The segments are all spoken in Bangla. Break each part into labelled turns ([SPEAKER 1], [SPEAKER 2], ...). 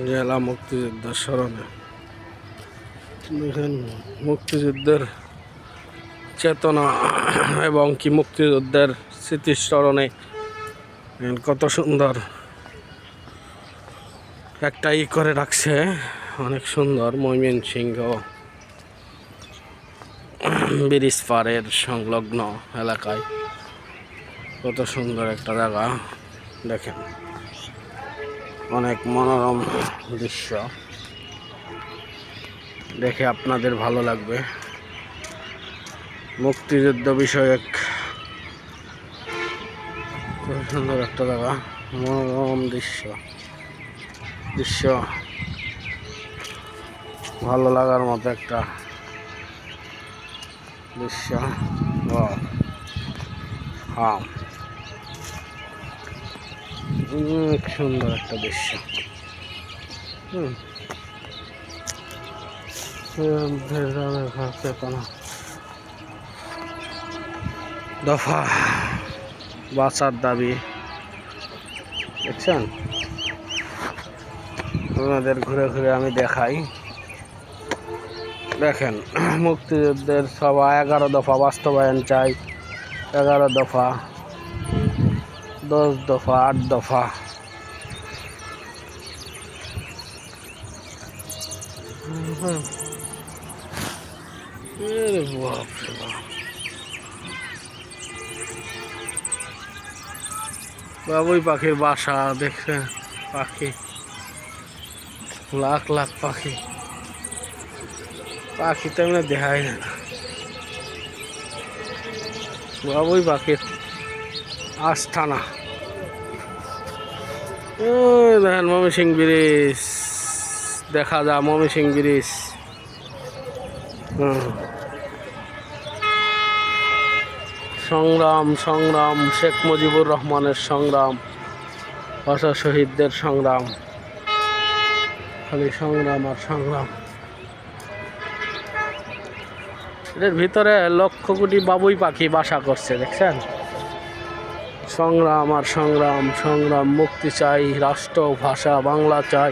[SPEAKER 1] জেলা মুক্তিযোদ্ধার স্মরণে দেখেন মুক্তিযুদ্ধের চেতনা এবং কি মুক্তিযুদ্ধের স্মৃতিস্মরণে কত সুন্দর একটা করে রাখছে, অনেক সুন্দর। ময়মনসিংহ ব্রিজ পাড়ের সংলগ্ন এলাকায় কত সুন্দর একটা জায়গা দেখেন, অনেক মনোরম দৃশ্য দেখে আপনাদের ভালো লাগবে। মুক্তিযুদ্ধ বিষয়ক খুব সুন্দর একটা জায়গা, মনোরম দৃশ্য ভালো লাগার মতো একটা দৃশ্য। হ্যাঁ, অনেক সুন্দর একটা দৃশ্য। দফা বাঁচার দাবি দেখছেন, আপনাদের ঘুরে ঘুরে আমি দেখাই। দেখেন মুক্তিযুদ্ধের সভা 11 দফা বাস্তবায়ন চাই, 11 দফা, 10 দফা, 8 দফা। বাবুই পাখির বাসা দেখছেন, পাখি লাখ লাখ পাখি তেমনি দেখায় না। বাবুই পাখির আস্থানা দেখেন, ময়মনসিংহ ব্রিজ দেখা যায়, ময়মনসিংহ ব্রিজ। সংগ্রাম শেখ মুজিবুর রহমানের সংগ্রাম, ভাষা শহীদদের সংগ্রাম, খালি সংগ্রাম আর সংগ্রাম। এর ভিতরে লক্ষ কোটি বাবুই পাখি বাসা করছে দেখছেন। সংগ্রাম আর সংগ্রাম, মুক্তি চাই, রাষ্ট্র ভাষা বাংলা চাই,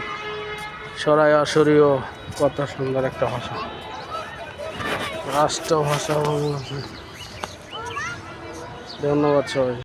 [SPEAKER 1] সরাসরিও কত সুন্দর একটা ভাষা, রাষ্ট্র ভাষা বাংলা চাই। ধন্যবাদ সবাই।